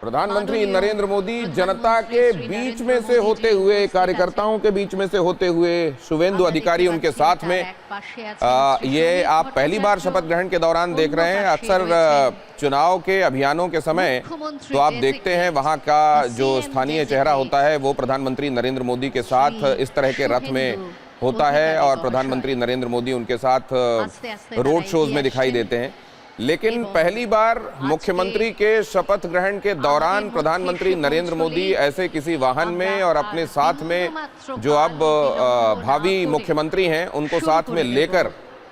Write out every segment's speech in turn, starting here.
प्रधानमंत्री नरेंद्र मोदी जनता के बीच में से होते हुए, कार्यकर्ताओं के बीच में से होते हुए, शुभेंदु अधिकारी उनके साथ में, ये आप पहली बार शपथ ग्रहण के दौरान देख रहे हैं। अक्सर चुनाव के अभियानों के समय तो आप देखते हैं वहां का जो स्थानीय चेहरा होता है वो प्रधानमंत्री नरेंद्र मोदी के साथ इस तरह के रथ में होता है और प्रधानमंत्री नरेंद्र मोदी उनके साथ रोड शोज में दिखाई देते हैं। लेकिन पहली बार मुख्यमंत्री के शपथ ग्रहण के दौरान प्रधानमंत्री नरेंद्र मोदी ऐसे किसी वाहन में और अपने साथ में जो अब भावी मुख्यमंत्री हैं उनको साथ में लेकर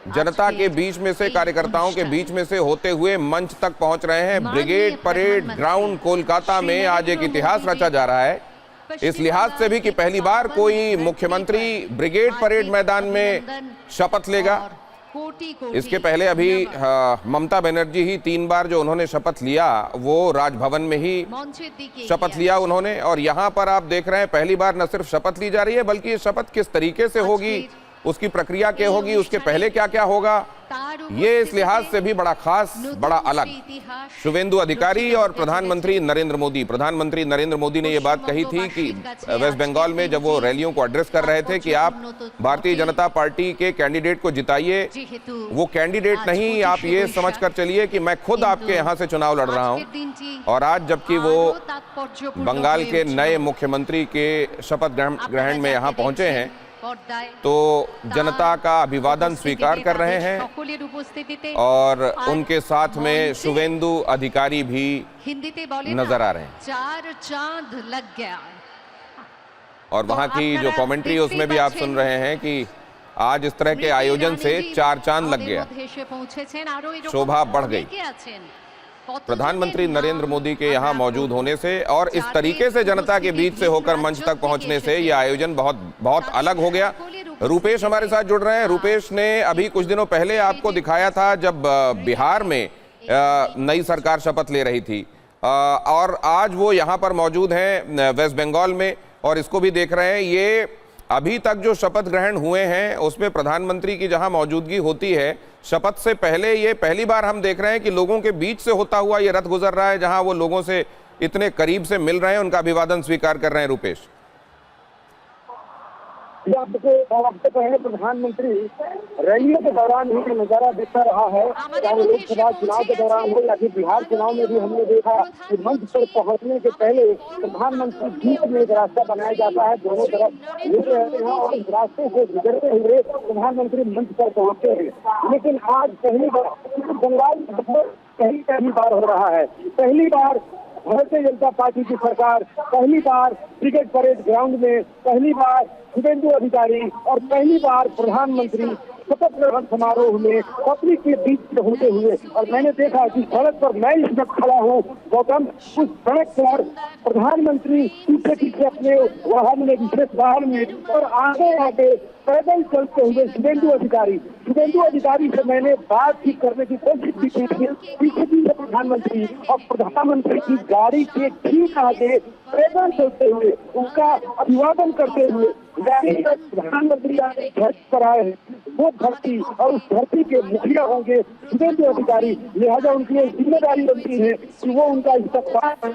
जनता के बीच में से, कार्यकर्ताओं के बीच में से होते हुए मंच तक पहुंच रहे हैं। ब्रिगेड परेड ग्राउंड कोलकाता में आज एक इतिहास रचा जा रहा है, इस लिहाज से भी कि पहली बार कोई मुख्यमंत्री ब्रिगेड परेड मैदान में शपथ लेगा। इसके पहले अभी ममता बनर्जी ही 3 बार जो उन्होंने शपथ लिया वो राजभवन में ही शपथ लिया उन्होंने, और यहाँ पर आप देख रहे हैं पहली बार न सिर्फ शपथ ली जा रही है बल्कि ये शपथ किस तरीके से होगी, उसकी प्रक्रिया क्या होगी, उसके पहले क्या क्या होगा, ये इस लिहाज से भी बड़ा खास, बड़ा अलग। शुभेंदु अधिकारी और प्रधानमंत्री नरेंद्र मोदी, प्रधानमंत्री नरेंद्र मोदी ने ये बात कही थी कि वेस्ट बंगाल में जब वो रैलियों को एड्रेस कर रहे थे कि आप भारतीय जनता पार्टी के कैंडिडेट को जिताइए। वो कैंडिडेट नहीं, आप ये समझ कर चलिए कि मैं खुद आपके यहाँ से चुनाव लड़ रहा हूँ। और आज जबकि वो बंगाल के नए मुख्यमंत्री के शपथ ग्रहण में यहाँ पहुंचे हैं तो जनता का अभिवादन स्वीकार कर रहे हैं और उनके साथ में शुभेंदु अधिकारी भी नजर आ रहे हैं। 4 चांद लग गया। और वहां की जो कमेंट्री उसमें भी आप सुन रहे हैं कि आज इस तरह के आयोजन से 4 चांद लग गया, शोभा बढ़ गई। प्रधानमंत्री नरेंद्र मोदी के यहाँ मौजूद होने से और इस तरीके से जनता के बीच से होकर मंच तक पहुंचने से यह आयोजन बहुत अलग हो गया। रुपेश हमारे साथ जुड़ रहे हैं। रुपेश ने अभी कुछ दिनों पहले आपको दिखाया था जब बिहार में नई सरकार शपथ ले रही थी और आज वो यहाँ पर मौजूद हैं वेस्ट बंगाल में और इसको भी देख रहे हैं। ये अभी तक जो शपथ ग्रहण हुए हैं उसमें प्रधानमंत्री की जहां मौजूदगी होती है, शपथ से पहले ये पहली बार हम देख रहे हैं कि लोगों के बीच से होता हुआ ये रथ गुजर रहा है, जहां वो लोगों से इतने करीब से मिल रहे हैं, उनका अभिवादन स्वीकार कर रहे हैं। रुपेश, आपसे पहले प्रधानमंत्री रैलियों के दौरान ही नजारा दिखता रहा है, चाहे लोकसभा चुनाव के दौरान हो या फिर बिहार चुनाव में भी हमने देखा कि मंच पर पहुंचने के पहले प्रधानमंत्री बीच में एक रास्ता बनाया जाता है, दोनों तरफ मिल रहते हैं और इस रास्ते से गुजरते हुए प्रधानमंत्री मंच पर पहुंचते हैं। लेकिन आज पहली बार बंगाल पहली बार हो रहा है, पहली बार भारतीय जनता पार्टी की सरकार, पहली बार ब्रिगेड परेड ग्राउंड में, पहली बार शुभेंदु अधिकारी और पहली बार प्रधानमंत्री शपथ ग्रहण समारोह में पब्लिक के बीच से होते हुए। और मैंने देखा कि सड़क पर मैं इस वक्त खड़ा हूँ गौतम, उस सड़क पर प्रधानमंत्री पीछे पीछे अपने वाहन में, विशेष वाहन में, और आगे आगे पैदल चलते हुए शुभेंदु अधिकारी से मैंने बातचीत करने की कोशिश की थी। पीछे पीछे प्रधानमंत्री और प्रधानमंत्री की गाड़ी के ठीक आगे पैदल चलते हुए उनका अभिवादन करते हुए प्रधानमंत्री धरती पर आए हैं। वो धरती और उस धरती के मुखिया होंगे शुभेंदु अधिकारी, लिहाजा उनकी एक जिम्मेदारी बनती है कि वो उनका इस्तेमाल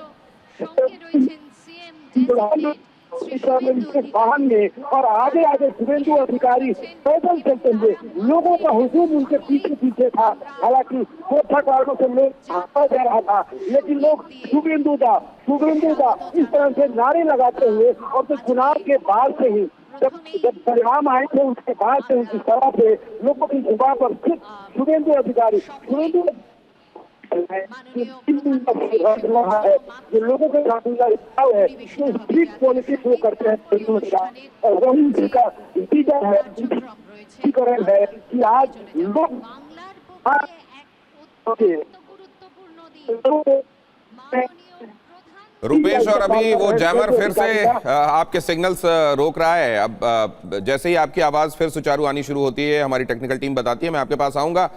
वाहन में और आगे आगे शुभेंदु अधिकारी पैदल चलते हुए, लोगों का हुजूम उनके पीछे पीछे था। हालांकि सुरक्षा कारणों से लोग भागता जा रहा था, लेकिन लोग शुभेंदु दा इस तरह से नारे लगाते हुए और तो चुनाव के बाद से ही जब परिणाम आए थे उसके बाद से उनकी सभा पे लोगों की जुबान पर सिर्फ शुभेंदु अधिकारी जो लोगों के है स्ट्रीट पॉलिटिक्स वो करते हैं और वही उनका नतीजा है कि आज लोग रुपेश, और अभी वो जैमर फिर से आपके सिग्नल्स रोक रहा है। अब जैसे ही आपकी आवाज फिर सुचारू आनी शुरू होती है हमारी टेक्निकल टीम बताती है, मैं आपके पास आऊंगा।